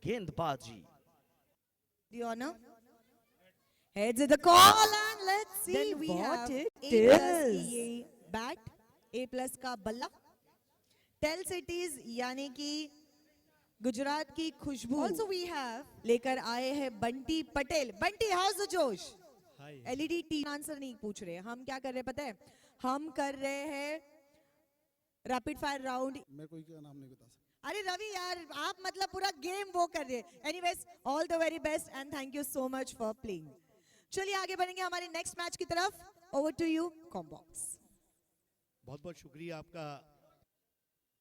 गेंदबाजी। The honor. Heads of the call and let's see Then we what have it A plus is. EA Bat, A plus का बल्ला. Tell cities यानी कि गुजरात की खुशबू. Also we have लेकर आए हैं बंटी पटेल. बंटी, how's the जोश? Hi. LED टी आंसर नहीं पूछ रहे. हम क्या कर रहे हैं पता है? हम कर रहे हैं रैपिड फायर राउंड. मैं कोई का नाम नहीं बता सकता। अरे रवि यार, आप मतलब पूरा गेम वो कर रहे हैं. Anyways, all the very best and thank you so much for playing. चलिए आगे बढ़ेंगे हमारे नेक्स्ट मैच की तरफ. Over to you combox. बहुत बहुत शुक्रिया आपका।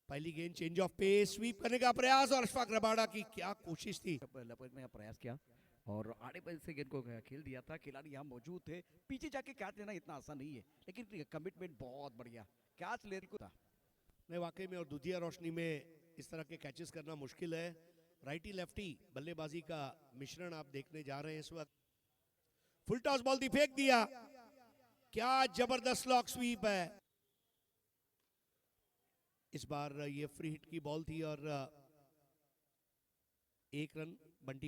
पहली गेंद चेंज ऑफ पेस, स्वीप करने का प्रयास और अशफाक रबाड़ा की क्या कोशिश थी। लपेटने का प्रयास किया और आड़े पैर से गेंद को खेल दिया था। खिलाड़ी यहाँ मौजूद थे। पीछे जाके कैच लेना इतना आसान नहीं है, लेकिन कमिटमेंट बहुत बढ़िया। कैच लेने को था नहीं वाकई में, और द्वितीय रोशनी में इस तरह के कैचेस करना मुश्किल है। राइटी लेफ्टी बल्लेबाजी का मिश्रण आप देखने जा रहे हैं इस वक्त। फुल टॉस बॉल दी, फेंक दिया। क्या जबरदस्त लॉक स्वीप है। इस बार ये फ्री हिट की बॉल थी और एक रन बंटी।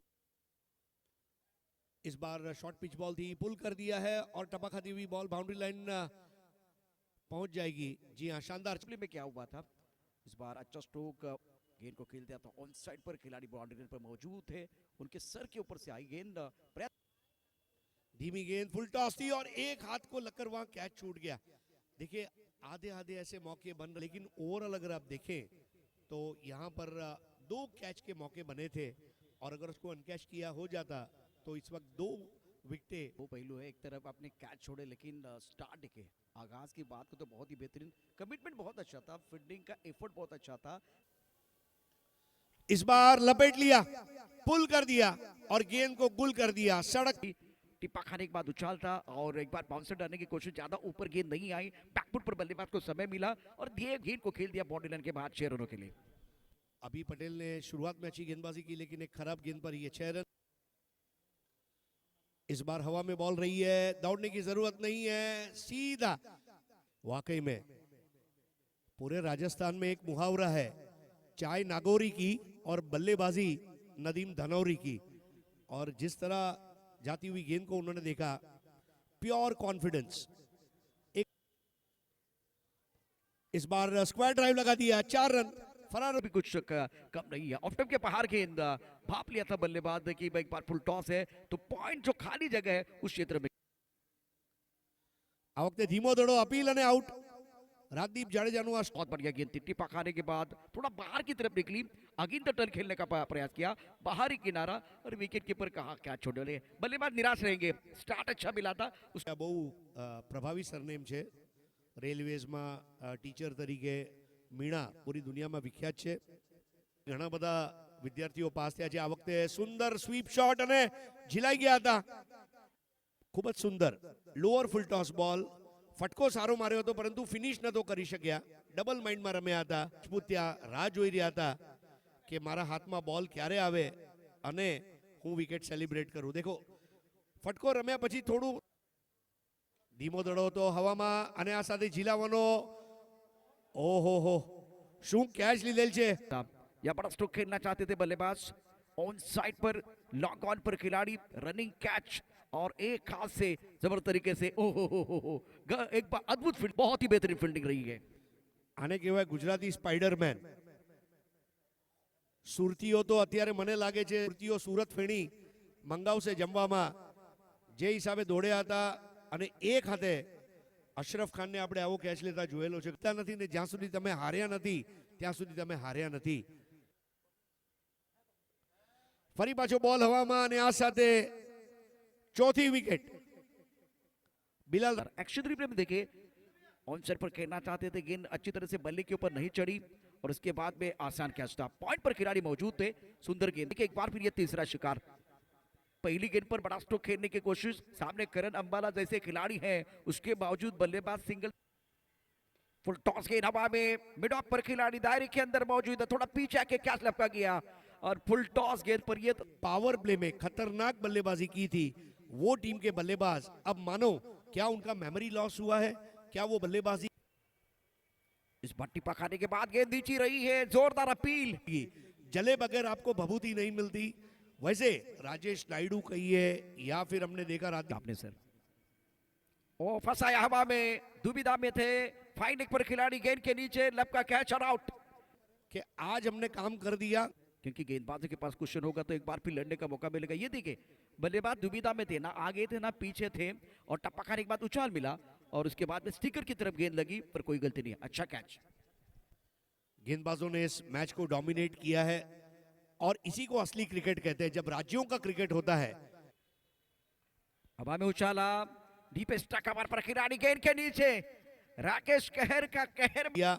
इस बार शॉर्ट पिच बॉल थी, पुल कर दिया है और टपा खाती हुई बॉल बाउंड्री लाइन पहुंच जाएगी। जी हाँ, शानदार। पिछले में क्या हुआ था, इस बार अच्छा स्ट्रोक गेंद को खेल दिया था। ऑन साइड पर खिलाड़ी बाउंड्री लाइन पर मौजूद थे, उनके सर के ऊपर से आई गेंद। धीमी गेंद, फुल टॉस थी और एक हाथ को लगकर वहां कैच छूट गया। देखिए आधे आधे ऐसे मौके बन रहे, लेकिन ओवरऑल अगर आप देखें तो यहाँ पर दो कैच के मौके बने थे और अगर उसको अनकैच किया हो जाता तो इस वक्त दो विकेटें। वो पहलू है, एक तरफ आपने कैच छोड़े लेकिन स्टार्ट के आगाज की बात को तो बहुत ही बेहतरीन, कमिटमेंट बहुत अच्छा था, फील्डिंग का एफर्ट बहुत अच्छा था। इस बार लपेट लिया, पुल कर दिया और गेंद को गुल कर दिया। सड़क टिप्पा खाने के बाद उछाल था और एक बार बाउंसर डालने की कोशिश, ज्यादा ऊपर गेंद नहीं आई। बैकफुट पर बल्लेबाज को समय मिला और दिए गेंद को खेल दिया बाउंड्री लाइन के बाद 6 रनों के लिए। अभी पटेल ने शुरुआत में अच्छी गेंदबाजी की, लेकिन एक खराब गेंद पर ये 6 रन। इस बार हवा में बॉल रही है, दौड़ने की जरूरत नहीं है, सीधा। वाकई में पूरे राजस्थान में एक मुहावरा है, चाय नागौरी की और बल्लेबाजी नदीम धनौरी की। और जिस तरह जाती हुई गेंद को उन्होंने देखा, प्योर कॉन्फिडेंस। एक इस बार स्क्वायर ड्राइव लगा दिया, 4 रन। फरार भी कुछ कम नहीं है। ऑफ टाइम के बाहर गेंद भाप लिया था बल्लेबाज की, एक बार फुल टॉस है तो पॉइंट जो खाली जगह है उस क्षेत्र में। आ वक्त धीमो दड़ो अपील અને आउट। राजदीप जाडेजाનું આ बहुत बढ़िया गेंद थी। टिप्पा खाने के बाद थोड़ा बाहर की तरफ निकली, अगेन द टर्न खेलने का प्रयास किया, बाहरी किनारा और विकेट कीपर कहा क्या छोड़े। बल्लेबाज निराश रहेंगे, स्टार्ट अच्छा मिला था। उसका बहु प्रभावी सरनेम છે। રેલવેઝમાં ટીચર તરીકે મીણા પૂરી દુનિયામાં વિખ્યાત છે। ઘણા બધા વિદ્યાર્થીઓ પાસ થયા છે। આ વખતે સુંદર સ્વીપ શોટ અને ઝીલાઈ ગયા હતા, ખૂબ જ સુંદર લોઅર ફૂલ ટોસ બોલ। ફટકો સારો માર્યો હતો પરંતુ ફિનિશ નતો કરી શક્યા। ડબલ માઇન્ડમાં રમ્યા હતા। રાજપૂત ત્યાં રાહ જોઈ રહ્યા હતા કે મારા હાથમાં બોલ ક્યારે આવે અને હું વિકેટ સેલિબ્રેટ કરું। देखो ફટકો રમ્યા પછી થોડું ધીમો દડો હતો હવામાં અને આ સાથે ઝીલાવાનો। ઓહો હો, શું કેચ લીધેલ છે। या बड़ा स्ट्रोक खेलना चाहते थे बल्लेबाज। ऑन साइड पर लॉक ऑन पर खिलाड़ी, रनिंग कैच और एक हाथ से जबरदस्त तरीके से ओहो एक बार अद्भुत फील्ड, बहुत ही बेहतरीन फील्डिंग रही है। આને કહેવાય ગુજરાતી સ્પાઈડરમેન। સુરતીઓ તો અત્યારે મને લાગે છે સુરતીઓ સુરત ફેણી મંગાવશે જમવામાં, જે હિસાબે દોડ્યા હતા। અને એક હાથે અશરફ ખાનને આપણે આવો કેચ લેતા જોયેલો છે નથી ને, જ્યાં સુધી તમે હાર્યા નથી ત્યાં સુધી તમે હાર્યા નથી। ફરી પાછો બોલ હવામાં અને આ સાથે चौथी विकेट। बिलाल एक्शन रिप्ले में देखे, ऑन साइड पर खेलना चाहते थे, गेंद अच्छी तरह से बल्ले के ऊपर नहीं चढ़ी और उसके बाद में आसान कैच था। पॉइंट पर खिलाड़ी मौजूद थे, सुंदर गेंद। देखिए एक बार फिर ये तीसरा शिकार। पहली गेंद पर बड़ा स्ट्रोक खेलने की कोशिश, सामने करण अंबाला जैसे खिलाड़ी हैं, उसके बावजूद बल्लेबाज सिंगल। फुल टॉस गेंद हवा में, मिड ऑफ पर खिलाड़ी दायरे के अंदर मौजूद है, थोड़ा पीछे आके कैच लपका गया और फुल टॉस गेंद पर ये पावर प्ले में खतरनाक बल्लेबाजी की थी वो टीम के बल्लेबाज। अब मानो क्या उनका मेमोरी लॉस हुआ है, क्या वो बल्लेबाजी। इस बार टिप्पा खाने के बाद गेंद नीचे रही है, जोरदार अपील। जले बगैर आपको भभूति नहीं मिलती। वैसे राजेश नायडू कहिए या फिर हमने देखा आपने सर ओ फंसाया हवा में, दुविधा में थे, फाइन पर खिलाड़ी गेंद के नीचे, लब का कैच और आउट। कि आज हमने काम कर दिया, क्योंकि गेंदबाजों के पास क्वेश्चन होगा तो एक बार फिर लड़ने का मौका मिलेगा। ये देखिए बल्लेबाज दुविधा में थे, ना आगे थे ना पीछे थे, और टप्पा खाने के बाद उछाल मिला और उसके बाद में स्टिकर की तरफ गेंद लगी, पर कोई गलती नहीं है। अच्छा कैच। गेंदबाजों ने इस मैच को डोमिनेट किया है और इसी को असली क्रिकेट कहते हैं, जब राज्यों का क्रिकेट होता है। हवा में उछाला, डीप स्टक कवर पर खिलाड़ी गेंद के नीचे, राकेश कहर का कहर। या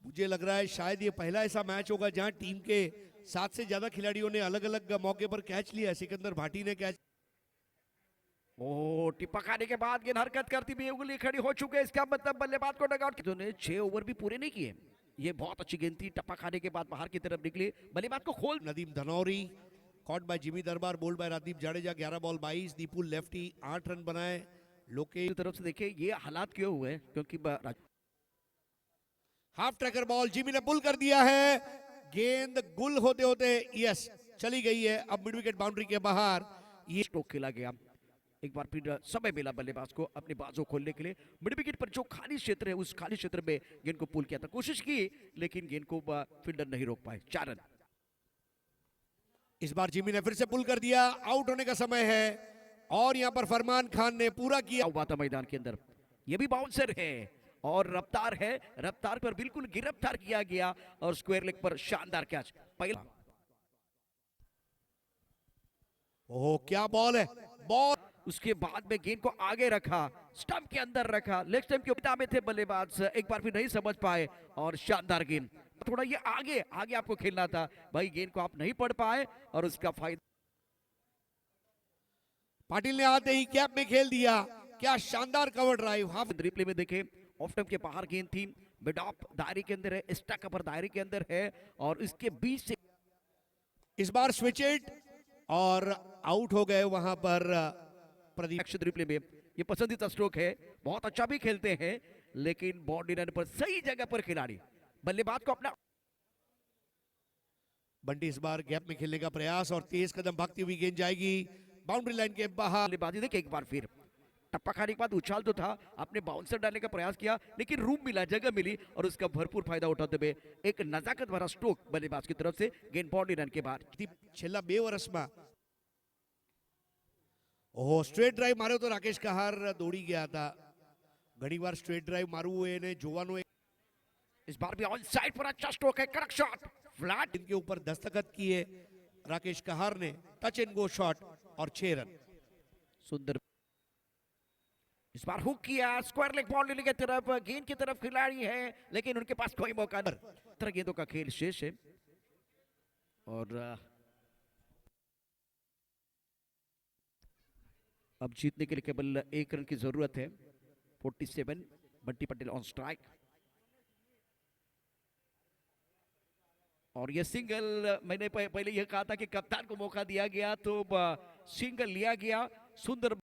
मुझे लग रहा है शायद ये पहला ऐसा मैच होगा जहां टीम के 7 से ज्यादा खिलाड़ियों ने अलग अलग मौके पर कैच लिया। सिकंदर भाटी ने कैच, ओ टिप्पा खाने के बाद गेंद हरकत करती हुई उंगली खड़ी हो चुके, इसका मतलब बल्लेबाज को डगआउट। उन्होंने 6 ओवर भी पूरे नहीं किए। ये बहुत अच्छी गेंद थी, टप्पा खाने के बाद बाहर की तरफ निकली, बल्लेबाज को खोल। Nadeem Dhanauri caught by Jimmy Darbar, bowled by Radeep Jadeja, 11 ball 22। Deepu lefty 8 run बनाए। लोकेश तरफ से देखिए ये हालात क्यों हुए, क्योंकि हाफ ट्रैकर बॉल, जिमी ने पुल कर दिया है, गेंद गुल होते होते यस चली गई है। अब मिड विकेट बाउंड्री के बाहर ये स्ट्रोक खेला गया। एक बार फिर समय मिला बल्लेबाज को अपने बाजू खोलने के लिए। मिड विकेट पर जो खाली क्षेत्र है, उस खाली क्षेत्र में गेंद को पुल किया था, कोशिश की, लेकिन गेंद को फील्डर नहीं रोक पाए। 4 रन। इस बार जिमी ने फिर से पुल कर दिया, आउट होने का समय है और यहां पर फरमान खान ने पूरा किया हुआ था मैदान के अंदर। ये भी बाउंसर है और रफ्तार है, रफ्तार पर बिल्कुल गिरफ्तार किया गया और स्क्वायर लेग पर शानदार कैच। पहला ओह क्या बॉल है, बॉल। उसके बाद में गेंद को आगे रखा, स्टंप के अंदर रखा, लेग स्टंप के ऊपर में थे बल्लेबाज, एक बार फिर नहीं समझ पाए और शानदार गेंद। थोड़ा ये आगे आगे आपको खेलना था भाई, गेंद को आप नहीं पढ़ पाए और उसका फायदा। पाटिल ने आते ही कैप में खेल दिया, क्या शानदार कवर ड्राइव। हाफ रिप्ले में देखे, ऑफ स्टंप के बाहर गेंद थी, मिड ऑफ दायरे के अंदर है, स्टक अपर दायरे के अंदर है और इसके बीच से इस बार स्विच इट और आउट हो गए वहां पर प्रदीप। अक्षत रिप्ले में ये पसंदीदा स्ट्रोक है, बहुत अच्छा भी खेलते हैं, लेकिन बाउंड्री लाइन पर सही जगह पर खिलाड़ी बल्लेबाज को अपना। बंटी इस बार गैप में खेलने का प्रयास और तेज कदम भागती हुई गेंद जाएगी बाउंड्री लाइन के बाहर। बल्लेबाजी देखिए एक बार फिर, टप्पा खाने के बाद उछाल तो था, आपने बाउंसर डालने का प्रयास किया, लेकिन रूम मिला, जगह मिली और उसका भरपूर फायदा उठाते हुए एक नजाकत भरा स्ट्रोक बल्लेबाज की तरफ से, गेंद बाउंड्री लाइन के बाहर। छेल्ला 2 વર્ષમાં ઓહો સ્ટ્રેટ ડ્રાઈવ માર્યો તો રાકેશ કહાર દોડી ગયા હતા। ઘણીવાર સ્ટ્રેટ ડ્રાઈવ મારવું હોય એને જોવાનો એક। इस बार भी ऑन साइड पर अच्छा स्ट्रोक है, करेक्ट शॉट, फ्लैट इनके ऊपर दस्तखत किए राकेश कहार ने, टच एंड गो शॉट और 6 रन। सुंदर इस बार हुक किया, स्क्वायर लेग बाउंड्री की तरफ, गेंद की तरफ खिलाड़ी है, लेकिन उनके पास कोई मौका नहीं। तरह गेंदों का खेल शेष है और अब जीतने के लिए केवल 1 रन की जरूरत है। 47, बंटी पटेल ऑन स्ट्राइक और ये सिंगल, मैंने पहले यह कहा था कि कप्तान को मौका दिया गया तो सिंगल लिया गया। सुंदर